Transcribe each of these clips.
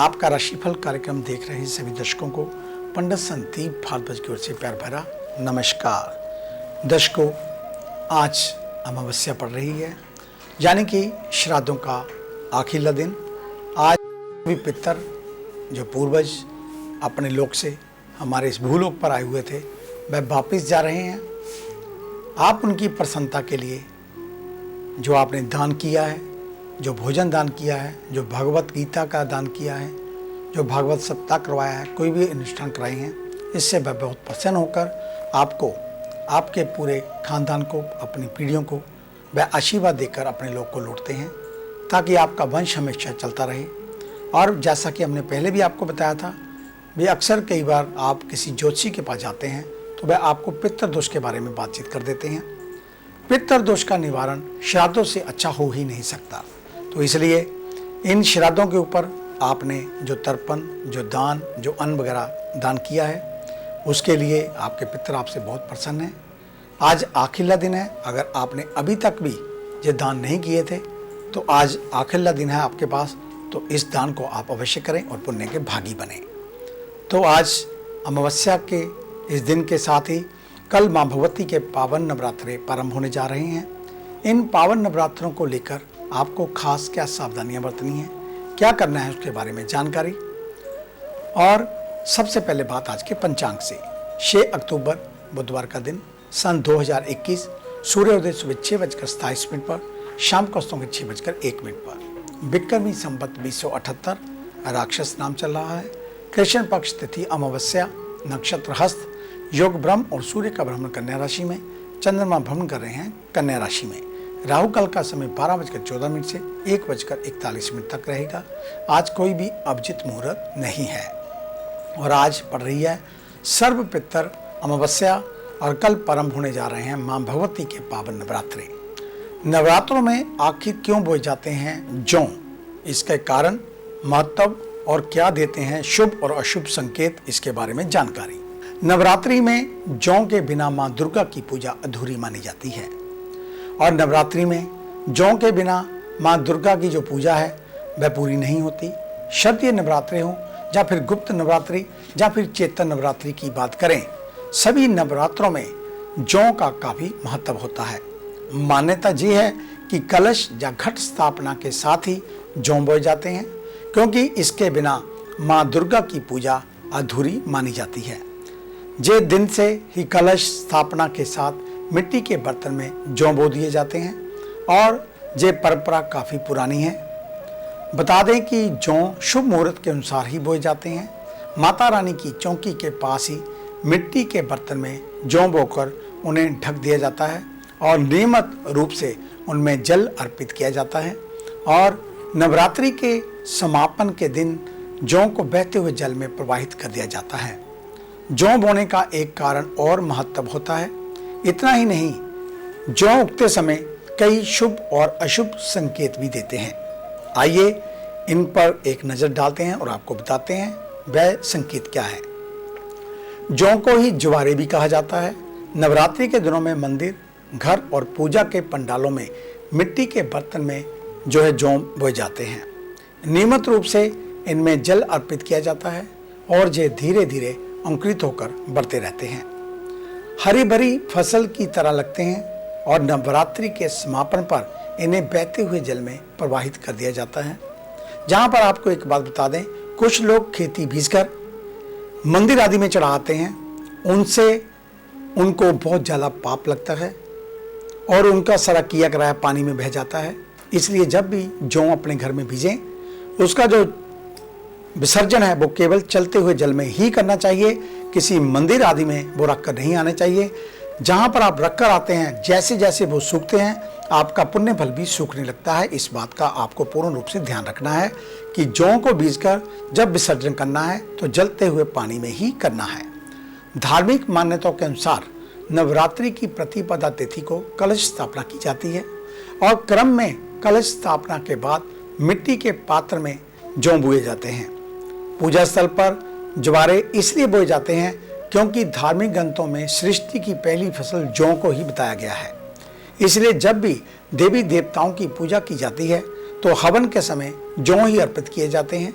आपका राशिफल कार्यक्रम देख रहे सभी दर्शकों को पंडित संदीप भारद्वाज की ओर से प्यार भरा नमस्कार। दर्शकों, आज अमावस्या पड़ रही है, यानी कि श्राद्धों का आखिरला दिन। आज भी पितर जो पूर्वज अपने लोक से हमारे इस भूलोक पर आए हुए थे, वह वापस जा रहे हैं। आप उनकी प्रसन्नता के लिए जो आपने दान किया है, जो भोजन दान किया है, जो भगवत गीता का दान किया है, जो भागवत सप्ताह करवाया है, कोई भी अनुष्ठान कराए हैं, इससे वह बहुत प्रसन्न होकर आपको, आपके पूरे खानदान को, अपनी पीढ़ियों को वह आशीर्वाद देकर अपने लोग को लौटते हैं, ताकि आपका वंश हमेशा चलता रहे। और जैसा कि हमने पहले भी आपको बताया था, वे अक्सर कई बार आप किसी ज्योतिषी के पास जाते हैं तो वह आपको पितृदोष के बारे में बातचीत कर देते हैं। पितृदोष का निवारण श्राद्धों से अच्छा हो ही नहीं सकता, तो इसलिए इन श्राद्धों के ऊपर आपने जो तर्पण, जो दान, जो अन्न वगैरह दान किया है, उसके लिए आपके पितर आपसे बहुत प्रसन्न हैं। आज आखिरला दिन है। अगर आपने अभी तक भी ये दान नहीं किए थे तो आज आखिरला दिन है आपके पास, तो इस दान को आप अवश्य करें और पुण्य के भागी बने। तो आज अमावस्या के इस दिन के साथ ही कल माँ भगवती के पावन नवरात्रे प्रारंभ होने जा रहे हैं। इन पावन नवरात्रों को लेकर आपको खास क्या सावधानियां बरतनी है, क्या करना है, उसके बारे में जानकारी। और सबसे पहले बात आज के पंचांग से। 6 अक्टूबर बुधवार का दिन, सन 2021, सूर्योदय सुबह 6:27 पर, शाम को 6:01 पर, विक्रमी संवत 2078, राक्षस नाम चल रहा है। कृष्ण पक्ष तिथि अमावस्या, नक्षत्र हस्त, योग ब्रह्म और सूर्य का भ्रमण कन्या राशि में, चंद्रमा भ्रमण कर रहे हैं कन्या राशि में। राहु काल का समय 12:14 से 1:41 तक रहेगा। आज कोई भी अभिजित मुहूर्त नहीं है और आज पड़ रही है सर्व पितर अमावस्या और कल प्रारंभ होने जा रहे हैं मां भगवती के पावन नवरात्रे। नवरात्रों में आखिर क्यों बोए जाते हैं जौ, इसके कारण, महत्व और क्या देते हैं शुभ और अशुभ संकेत, इसके बारे में जानकारी। नवरात्रि में जौ के बिना मां दुर्गा की पूजा अधूरी मानी जाती है और नवरात्रि में जौ के बिना मां दुर्गा की जो पूजा है वह पूरी नहीं होती। शारदीय नवरात्रि हो या फिर गुप्त नवरात्रि या फिर चैत्र नवरात्रि की बात करें, सभी नवरात्रों में जौ का काफी महत्व होता है। मान्यता ये है कि कलश या घट स्थापना के साथ ही जौ बोए जाते हैं, क्योंकि इसके बिना मां दुर्गा की पूजा अधूरी मानी जाती है। जे दिन से ही कलश स्थापना के साथ मिट्टी के बर्तन में जौ बो दिए जाते हैं और ये परंपरा काफ़ी पुरानी है। बता दें कि जौ शुभ मुहूर्त के अनुसार ही बोए जाते हैं। माता रानी की चौकी के पास ही मिट्टी के बर्तन में जौ बोकर उन्हें ढक दिया जाता है और नियमित रूप से उनमें जल अर्पित किया जाता है। और नवरात्रि के समापन के दिन जौ को बहते हुए जल में प्रवाहित कर दिया जाता है। जौ बोने का एक कारण और महत्व होता है। इतना ही नहीं, जौ उगते समय कई शुभ और अशुभ संकेत भी देते हैं। आइए इन पर एक नजर डालते हैं और आपको बताते हैं वह संकेत क्या है। जौ को ही ज्वारे भी कहा जाता है। नवरात्रि के दिनों में मंदिर, घर और पूजा के पंडालों में मिट्टी के बर्तन में जो है जौ बोए जाते हैं। नियमित रूप से इनमें जल अर्पित किया जाता है और ये धीरे धीरे अंकुरित होकर बढ़ते रहते हैं। हरी भरी फसल की तरह लगते हैं और नवरात्रि के समापन पर इन्हें बहते हुए जल में प्रवाहित कर दिया जाता है। जहां पर आपको एक बात बता दें, कुछ लोग खेती बीजकर मंदिर आदि में चढ़ाते हैं, उनसे उनको बहुत ज़्यादा पाप लगता है और उनका सारा किया कराया पानी में बह जाता है। इसलिए जब भी जौ अपने घर में बीजें, उसका जो विसर्जन है वो केवल चलते हुए जल में ही करना चाहिए। किसी मंदिर आदि में वो रखकर नहीं आने चाहिए। जहां पर आप रखकर आते हैं, जैसे जैसे वो सूखते हैं, आपका पुण्य फल भी सूखने लगता है। इस बात का आपको पूर्ण रूप से ध्यान रखना है कि जौ को बीजकर जब विसर्जन करना है तो जलते हुए पानी में ही करना है। धार्मिक मान्यताओं के अनुसार नवरात्रि की प्रतिपदा तिथि को कलश स्थापना की जाती है और क्रम में कलश स्थापना के बाद मिट्टी के पात्र में जौ बोए जाते हैं। पूजा स्थल पर ज्वारे इसलिए बोए जाते हैं क्योंकि धार्मिक ग्रंथों में सृष्टि की पहली फसल जौ को ही बताया गया है। इसलिए जब भी देवी देवताओं की पूजा की जाती है तो हवन के समय जौ ही अर्पित किए जाते हैं।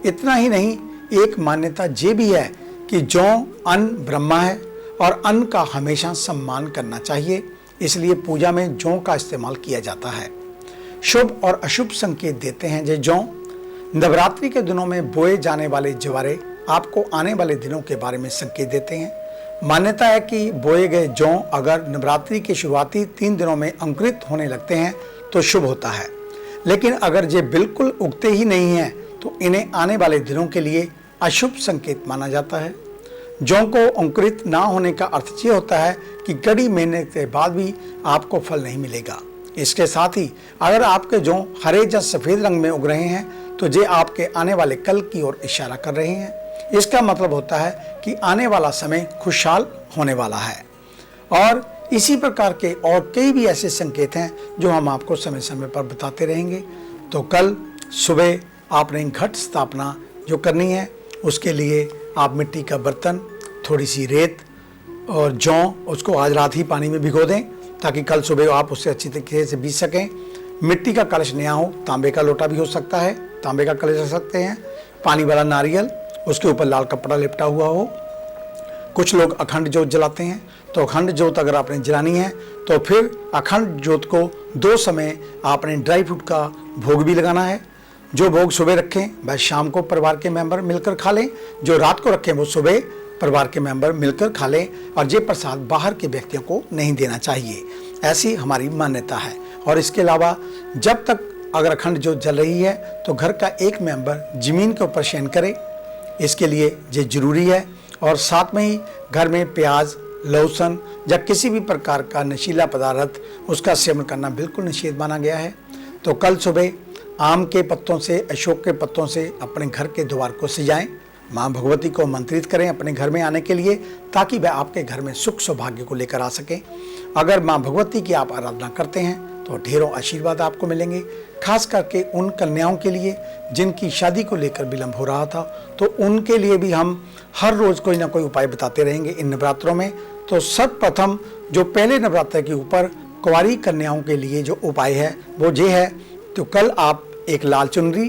इतना ही नहीं, एक मान्यता ये भी है कि जौ अन्न ब्रह्मा है और अन्न का हमेशा सम्मान करना चाहिए, इसलिए पूजा में जौ का इस्तेमाल किया जाता है। शुभ और अशुभ संकेत देते हैं ये जौ। नवरात्रि के दिनों में बोए जाने वाले जवारे आपको आने वाले दिनों के बारे में संकेत देते हैं। मान्यता है कि बोए गए जौ अगर नवरात्रि के शुरुआती 3 दिनों में अंकुरित होने लगते हैं तो शुभ होता है, लेकिन अगर ये बिल्कुल उगते ही नहीं हैं तो इन्हें आने वाले दिनों के लिए अशुभ संकेत माना जाता है। जौ को अंकुरित ना होने का अर्थ ये होता है कि कड़ी मेहनत के बाद भी आपको फल नहीं मिलेगा। इसके साथ ही अगर आपके जौ हरे या सफेद रंग में उग रहे हैं तो ये आपके आने वाले कल की ओर इशारा कर रहे हैं। इसका मतलब होता है कि आने वाला समय खुशहाल होने वाला है। और इसी प्रकार के और कई भी ऐसे संकेत हैं जो हम आपको समय समय पर बताते रहेंगे। तो कल सुबह आपने घट स्थापना जो करनी है, उसके लिए आप मिट्टी का बर्तन, थोड़ी सी रेत और जौ, उसको आज रात ही पानी में भिगो दें ताकि कल सुबह आप उससे अच्छी तरीके से बीज सकें। मिट्टी का कलश नया हो, तांबे का लोटा भी हो सकता है, तांबे का कलश रख सकते हैं। पानी वाला नारियल, उसके ऊपर लाल कपड़ा लिपटा हुआ हो। कुछ लोग अखंड ज्योत जलाते हैं, तो अखंड ज्योत अगर आपने जलानी है तो फिर अखंड ज्योत को 2 समय आपने ड्राई फ्रूट का भोग भी लगाना है। जो भोग सुबह रखें वह शाम को परिवार के मेंबर मिलकर खा लें, जो रात को रखें वो सुबह परिवार के मेंबर मिलकर खा लें, और ये प्रसाद बाहर के व्यक्तियों को नहीं देना चाहिए, ऐसी हमारी मान्यता है। और इसके अलावा जब तक अगर अखंड ज्योत जल रही है तो घर का एक मेंबर जमीन के ऊपर शयन करे, इसके लिए ये जरूरी है। और साथ में ही घर में प्याज, लहसुन या किसी भी प्रकार का नशीला पदार्थ उसका सेवन करना बिल्कुल निषेध माना गया है। तो कल सुबह आम के पत्तों से, अशोक के पत्तों से अपने घर के द्वार को सजाएं। माँ भगवती को आमंत्रित करें अपने घर में आने के लिए, ताकि वह आपके घर में सुख सौभाग्य को लेकर आ सके। अगर माँ भगवती की आप आराधना करते हैं तो ढेरों आशीर्वाद आपको मिलेंगे। खास करके उन कन्याओं के लिए जिनकी शादी को लेकर विलंब हो रहा था, तो उनके लिए भी हम हर रोज कोई ना कोई उपाय बताते रहेंगे इन नवरात्रों में। तो सर्वप्रथम जो पहले नवरात्र के ऊपर कुंवारी कन्याओं के लिए जो उपाय है वो ये है। तो कल आप एक लाल चुनरी,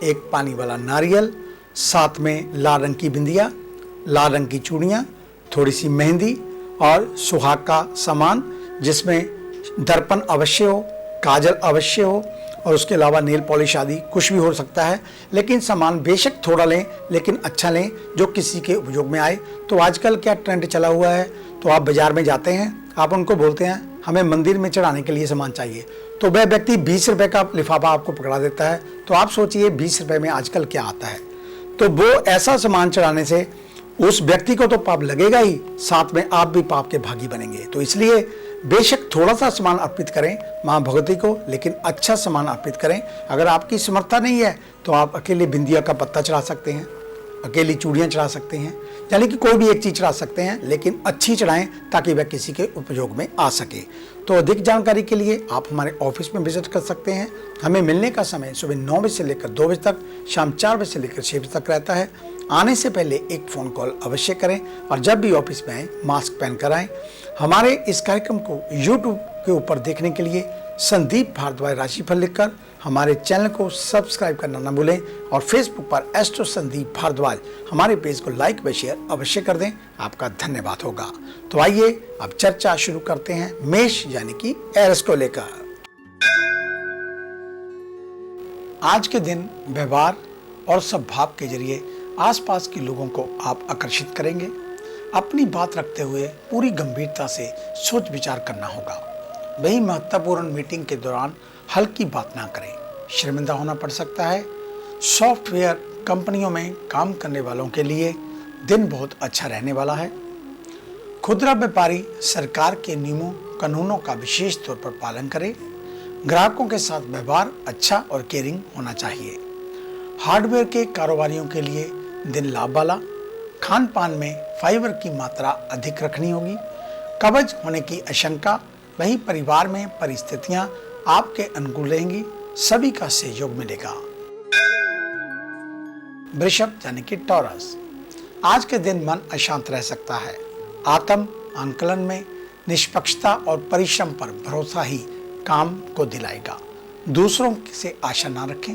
एक पानी वाला नारियल, साथ में लाल रंग की बिंदिया, लाल रंग की चूड़ियाँ, थोड़ी सी मेहंदी और सुहाग का सामान जिसमें दर्पण अवश्य हो, काजल अवश्य हो, और उसके अलावा नेल पॉलिश आदि कुछ भी हो सकता है, लेकिन सामान बेशक थोड़ा लें लेकिन अच्छा लें जो किसी के उपयोग में आए। तो आजकल क्या ट्रेंड चला हुआ है, तो आप बाजार में जाते हैं, आप उनको बोलते हैं हमें मंदिर में चढ़ाने के लिए सामान चाहिए, तो वह व्यक्ति 20 रुपये का लिफाफा आपको पकड़ा देता है। तो आप सोचिए 20 रुपये में आजकल क्या आता है। तो वो ऐसा सामान चढ़ाने से उस व्यक्ति को तो पाप लगेगा ही, साथ में आप भी पाप के भागी बनेंगे। तो इसलिए बेशक थोड़ा सा सामान अर्पित करें माँ भगवती को, लेकिन अच्छा सामान अर्पित करें। अगर आपकी समर्था नहीं है तो आप अकेले बिंदिया का पत्ता चढ़ा सकते हैं, अकेली चूड़ियाँ चढ़ा सकते हैं, यानी कि कोई भी एक चीज़ चढ़ा सकते हैं, लेकिन अच्छी चढ़ाएं ताकि वह किसी के उपयोग में आ सके। तो अधिक जानकारी के लिए आप हमारे ऑफिस में विजिट कर सकते हैं। हमें मिलने का समय सुबह 9 बजे से लेकर 2 बजे तक, शाम 4 बजे से लेकर 6 बजे तक रहता है। आने से पहले एक फ़ोन कॉल अवश्य करें और जब भी ऑफिस में आएँ मास्क पहन कर आएँ। हमारे इस कार्यक्रम को यूट्यूब के ऊपर देखने के लिए संदीप भारद्वाज राशिफल लिखकर हमारे चैनल को सब्सक्राइब करना न भूलें, और फेसबुक पर एस्ट्रो संदीप भारद्वाज हमारे पेज को लाइक व शेयर अवश्य कर दें। आपका धन्यवाद होगा। तो आइए अब चर्चा शुरू करते हैं मेष यानी कि एरिस को लेकर। आज के दिन व्यवहार और स्वभाव के जरिए आसपास के लोगों को आप आकर्षित करेंगे। अपनी बात रखते हुए पूरी गंभीरता से सोच विचार करना होगा। वही महत्वपूर्ण मीटिंग के दौरान हल्की बात ना करें, शर्मिंदा होना पड़ सकता है। सॉफ्टवेयर कंपनियों में काम करने वालों के लिए दिन बहुत अच्छा रहने वाला है। खुदरा व्यापारी सरकार के नियमों कानूनों का विशेष तौर पर पालन करें। ग्राहकों के साथ व्यवहार अच्छा और केयरिंग होना चाहिए। हार्डवेयर के कारोबारियों के लिए दिन लाभ वाला। खान पान में फाइबर की मात्रा अधिक रखनी होगी। कब्ज होने की आशंका। वहीं परिवार में परिस्थितियां आपके अनुकूल रहेंगी, सभी का सहयोग मिलेगा। वृषभ यानी कि टॉरस, आज के दिन मन अशांत रह सकता है। आत्म आंकलन में निष्पक्षता और परिश्रम पर भरोसा ही काम को दिलाएगा। दूसरों से आशा ना रखें।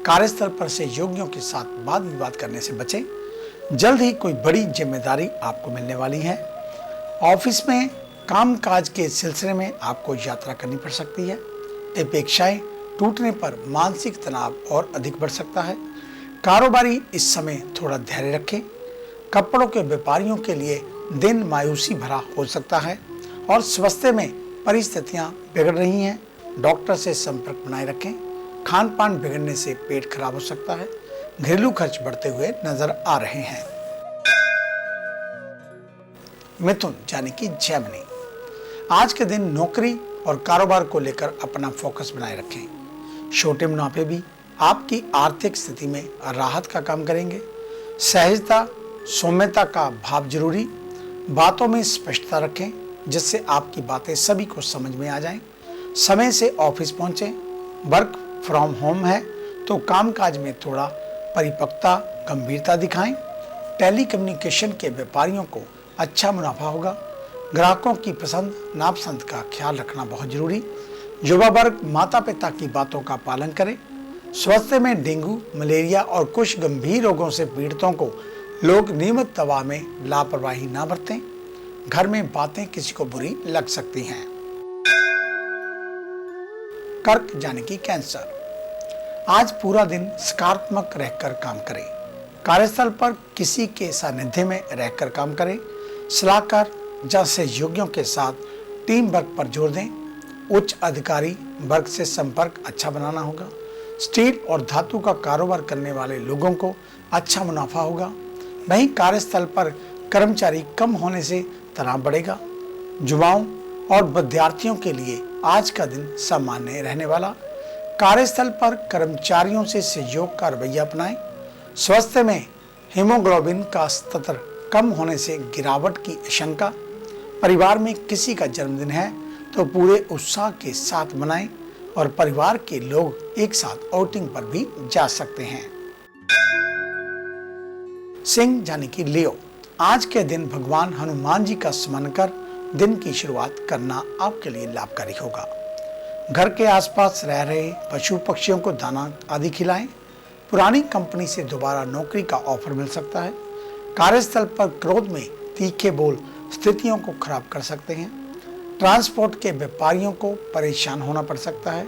कार्यस्थल पर सहयोगियों के साथ वाद विवाद करने से बचें। जल्द ही कोई बड़ी जिम्मेदारी आपको मिलने वाली है। ऑफिस में कामकाज के सिलसिले में आपको यात्रा करनी पड़ सकती है। अपेक्षाएं टूटने पर मानसिक तनाव और अधिक बढ़ सकता है। कारोबारी इस समय थोड़ा धैर्य रखें। कपड़ों के व्यापारियों के लिए दिन मायूसी भरा हो सकता है और स्वास्थ्य में परिस्थितियां बिगड़ रही हैं। डॉक्टर से संपर्क बनाए रखें। खान पान बिगड़ने से पेट खराब हो सकता है। घरेलू खर्च बढ़ते हुए नजर आ रहे हैं। मिथुन यानी कि जेमिनी, आज के दिन नौकरी और कारोबार को लेकर अपना फोकस बनाए रखें। छोटे मुनाफे भी आपकी आर्थिक स्थिति में राहत का काम करेंगे। सहजता सौम्यता का भाव जरूरी। बातों में स्पष्टता रखें जिससे आपकी बातें सभी को समझ में आ जाएं। समय से ऑफिस पहुंचें। वर्क फ्रॉम होम है तो कामकाज में थोड़ा परिपक्वता गंभीरता दिखाएं। टेली कम्युनिकेशन के व्यापारियों को अच्छा मुनाफा होगा। ग्राहकों की पसंद नापसंद का ख्याल रखना बहुत जरूरी। युवा वर्ग माता पिता की बातों का पालन करें। स्वास्थ्य में डेंगू मलेरिया और कुछ गंभीर रोगों से पीड़ितों को लोग नियमित दवा में लापरवाही ना बरतें। घर में बातें किसी को बुरी लग सकती हैं। कर्क यानी कि कैंसर, आज पूरा दिन सकारात्मक रहकर काम करें। कार्यस्थल पर किसी के सानिध्य में रहकर काम करें। सलाहकार या सहयोगियों के साथ टीम वर्क पर जोर दें। उच्च अधिकारी वर्ग से संपर्क अच्छा बनाना होगा। स्टील और धातु का कारोबार करने वाले लोगों को अच्छा मुनाफा होगा। वहीं कार्यस्थल पर कर्मचारी कम होने से तनाव बढ़ेगा। युवाओं और विद्यार्थियों के लिए आज का दिन सामान्य रहने वाला। कार्यस्थल पर कर्मचारियों से सहयोग का रवैया अपनाएं। स्वास्थ्य में हीमोग्लोबिन का स्तर कम होने से गिरावट की आशंका। परिवार में किसी का जन्मदिन है तो पूरे उत्साह के साथ मनाएं और परिवार के लोग एक साथ आउटिंग पर भी जा सकते हैं। सिंह यानी कि लियो, आज के दिन भगवान हनुमान जी का स्मरण कर दिन की शुरुआत करना आपके लिए लाभकारी होगा। घर के आसपास रह रहे पशु पक्षियों को दाना आदि खिलाएं। पुरानी कंपनी से दोबारा नौकरी का ऑफर मिल सकता है। कार्यस्थल पर क्रोध में तीखे बोल स्थितियों को खराब कर सकते हैं। ट्रांसपोर्ट के व्यापारियों को परेशान होना पड़ सकता है।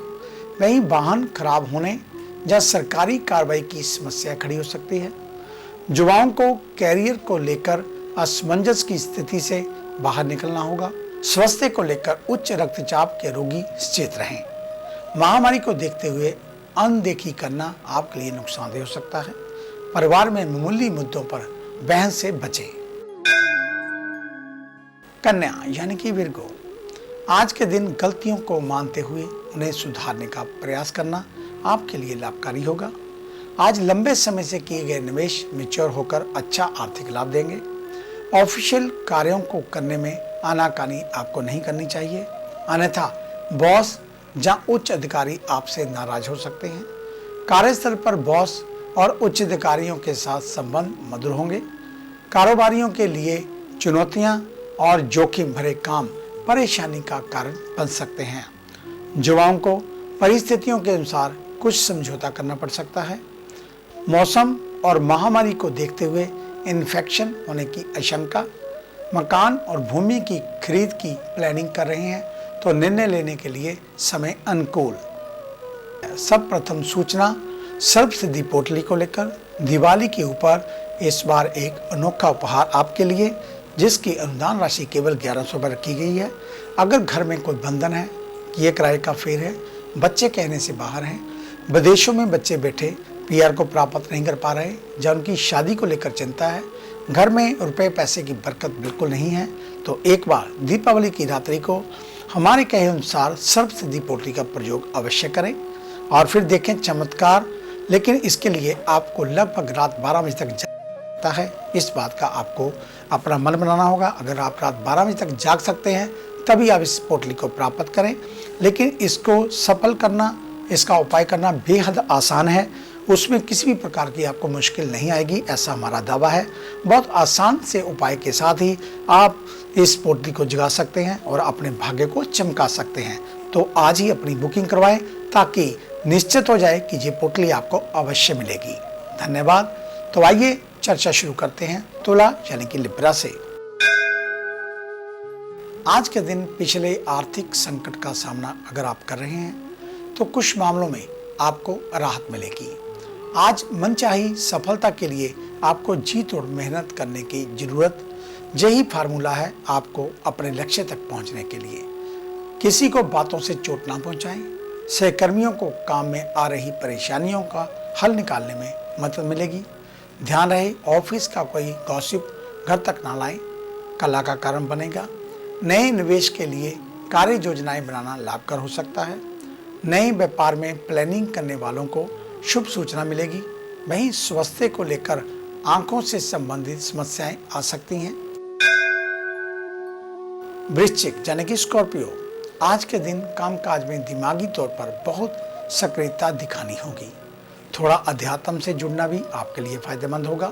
वहीं वाहन खराब होने या सरकारी कार्रवाई की समस्या खड़ी हो सकती है। युवाओं को कैरियर को लेकर असमंजस की स्थिति से बाहर निकलना होगा। स्वास्थ्य को लेकर उच्च रक्तचाप के रोगी सचेत रहें। महामारी को देखते हुए अनदेखी करना आपके लिए नुकसानदेह हो सकता है। परिवार में मामूली मुद्दों पर बहस से बचें। कन्या यानी कि विर्गो, आज के दिन गलतियों को मानते हुए उन्हें सुधारने का प्रयास करना आपके लिए लाभकारी होगा। आज लंबे समय से किए गए निवेश मैच्योर होकर अच्छा आर्थिक लाभ देंगे। ऑफिशियल कार्यों को करने में आनाकानी आपको नहीं करनी चाहिए, अन्यथा बॉस या उच्च अधिकारी आपसे नाराज हो सकते हैं। कार्यस्थल पर बॉस और उच्च अधिकारियों के साथ संबंध मधुर होंगे। कारोबारियों के लिए चुनौतियां और जोखिम भरे काम परेशानी का कारण बन सकते हैं। युवाओं को परिस्थितियों के अनुसार कुछ समझौता करना पड़ सकता है। मौसम और महामारी को देखते हुए इन्फेक्शन होने की आशंका। मकान और भूमि की खरीद की प्लानिंग कर रहे हैं तो निर्णय लेने के लिए समय अनुकूल। सब प्रथम सूचना सर्वसिद्धि पोटली को लेकर दिवाली के ऊपर इस बार एक अनोखा उपहार आपके लिए, जिसकी अनुदान राशि केवल 1100 पर रखी गई है। अगर घर में कोई बंधन है, ये किराए का फेर है, बच्चे कहने से बाहर हैं, विदेशों में बच्चे बैठे पीआर को प्राप्त नहीं कर पा रहे, या उनकी शादी को लेकर चिंता है, घर में रुपए पैसे की बरकत बिल्कुल नहीं है, तो एक बार दीपावली की रात्रि को हमारे कहे अनुसार सर्वसिद्धि पोटली का प्रयोग अवश्य करें और फिर देखें चमत्कार। लेकिन इसके लिए आपको लगभग रात 12 बजे तक जागना है। इस बात का आपको अपना मन बनाना होगा। अगर आप रात 12 बजे तक जाग सकते हैं तभी आप इस पोटली को प्राप्त करें। लेकिन इसको सफल करना, इसका उपाय करना बेहद आसान है। उसमें किसी भी प्रकार की आपको मुश्किल नहीं आएगी, ऐसा हमारा दावा है। बहुत आसान से उपाय के साथ ही आप इस पोटली को जगा सकते हैं और अपने भाग्य को चमका सकते हैं। तो आज ही अपनी बुकिंग करवाएं ताकि निश्चित हो जाए कि ये पोटली आपको अवश्य मिलेगी। धन्यवाद। तो आइए चर्चा शुरू करते हैं तुला यानी कि लिब्रा से। आज के दिन पिछले आर्थिक संकट का सामना अगर आप कर रहे हैं तो कुछ मामलों में आपको राहत मिलेगी। आज मनचाही सफलता के लिए आपको जी तोड़ मेहनत करने की जरूरत, यही फार्मूला है आपको अपने लक्ष्य तक पहुंचने के लिए। किसी को बातों से चोट ना पहुंचाएं। सहकर्मियों को काम में आ रही परेशानियों का हल निकालने में मदद मिलेगी। ध्यान रहे ऑफिस का कोई गॉसिप घर तक ना लाएं, कला का कारण बनेगा। नए निवेश के लिए कार्य योजनाएं बनाना लाभकर हो सकता है। नए व्यापार में प्लानिंग करने वालों को शुभ सूचना मिलेगी। वहीं स्वास्थ्य को लेकर आंखों से संबंधित समस्याएं आ सकती हैं। वृश्चिक यानी कि स्कॉर्पियो, आज के दिन कामकाज में दिमागी तौर पर बहुत सक्रियता दिखानी होगी। थोड़ा अध्यात्म से जुड़ना भी आपके लिए फायदेमंद होगा।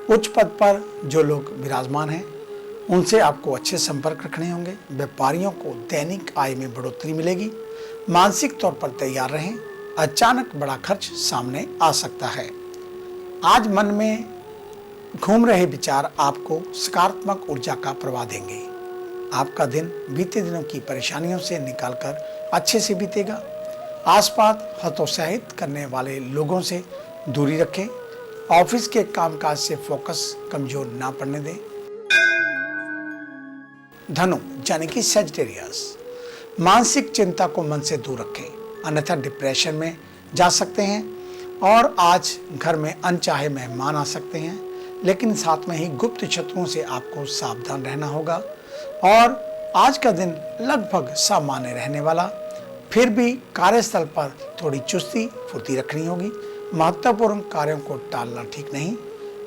उच्च पद पर जो लोग विराजमान हैं उनसे आपको अच्छे संपर्क रखने होंगे। व्यापारियों को दैनिक आय में बढ़ोतरी मिलेगी। मानसिक तौर पर तैयार रहें, अचानक बड़ा खर्च सामने आ सकता है। आज मन में घूम रहे विचार आपको सकारात्मक ऊर्जा का प्रवाह देंगे। आपका दिन बीते दिनों की परेशानियों से निकालकर अच्छे से बीतेगा। आसपास हतोत्साहित करने वाले लोगों से दूरी रखें। ऑफिस के कामकाज से फोकस कमजोर ना पड़ने दें। धनु यानी कि सेजिटेरियस, मानसिक चिंता को मन से दूर रखें, अन्यथा डिप्रेशन में जा सकते हैं। और आज घर में अनचाहे मेहमान आ सकते हैं, लेकिन साथ में ही गुप्त शत्रुओं से आपको सावधान रहना होगा। और आज का दिन लगभग सामान्य रहने वाला, फिर भी कार्यस्थल पर थोड़ी चुस्ती फुर्ती रखनी होगी। महत्वपूर्ण कार्यों को टालना ठीक नहीं।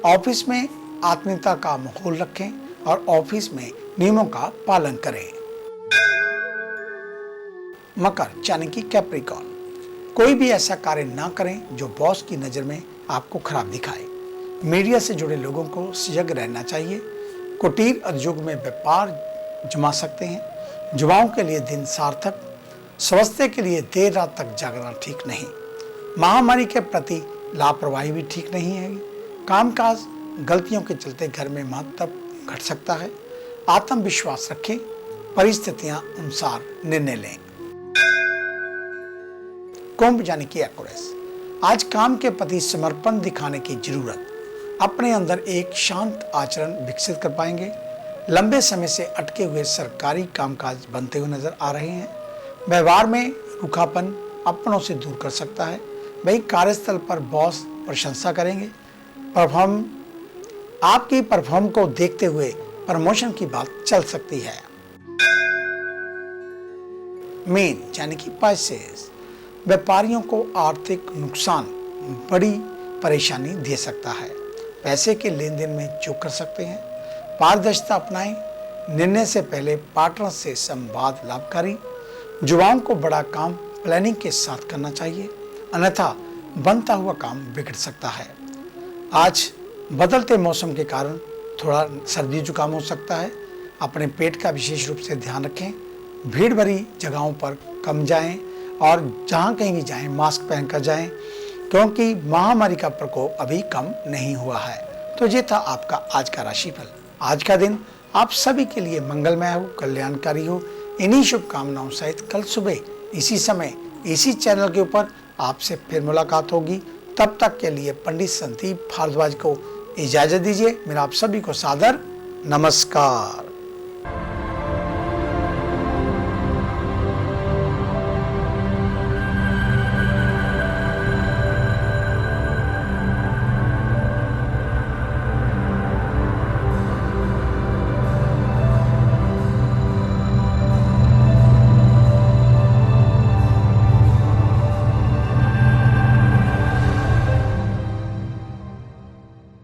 ऑफिस में आत्मीयता का माहौल रखें और ऑफिस में नियमों का पालन करें। मकर यानी कि कैप्रिकॉर्न, कोई भी ऐसा कार्य ना करें जो बॉस की नज़र में आपको खराब दिखाए। मीडिया से जुड़े लोगों को सजग रहना चाहिए। कुटीर उद्योग में व्यापार जमा सकते हैं। युवाओं के लिए दिन सार्थक। स्वास्थ्य के लिए देर रात तक जागना ठीक नहीं। महामारी के प्रति लापरवाही भी ठीक नहीं है। कामकाज गलतियों के चलते घर में महत्व घट सकता है। आत्मविश्वास रखें, परिस्थितियां अनुसार निर्णय लें। कुंभ यानी कि एक्वेरियस, आज काम के प्रति समर्पण दिखाने की जरूरत। अपने अंदर एक शांत आचरण विकसित कर पाएंगे। लंबे समय से अटके हुए सरकारी कामकाज बनते हुए नजर आ रहे हैं। व्यवहार में रूखापन अपनों से दूर कर सकता है। वही कार्यस्थल पर बॉस प्रशंसा करेंगे। आपकी परफॉर्म को देखते हुए प्रमोशन की बात चल सकती है। मीन यानी कि पाइसेस, व्यापारियों को आर्थिक नुकसान बड़ी परेशानी दे सकता है। पैसे के लेन देन में चूक कर सकते हैं। पारदर्शिता अपनाएं। निर्णय से पहले पार्टनर से संवाद लाभकारी। युवाओं को बड़ा काम प्लानिंग के साथ करना चाहिए, अन्यथा बनता हुआ काम बिगड़ सकता है। आज बदलते मौसम के कारण थोड़ा सर्दी जुकाम हो सकता है। अपने पेट का विशेष रूप से ध्यान रखें। भीड़ भरी जगहों पर कम जाएं और जहां कहीं भी जाएं मास्क पहनकर जाएं, क्योंकि महामारी का प्रकोप अभी कम नहीं हुआ है। तो ये था आपका आज का राशिफल। आज का दिन आप सभी के लिए मंगलमय हो, कल्याणकारी हो। इन्हीं शुभकामनाओं सहित कल सुबह इसी समय इसी चैनल के ऊपर आपसे फिर मुलाकात होगी। तब तक के लिए पंडित संदीप भारद्वाज को इजाजत दीजिए। मेरा आप सभी को सादर नमस्कार।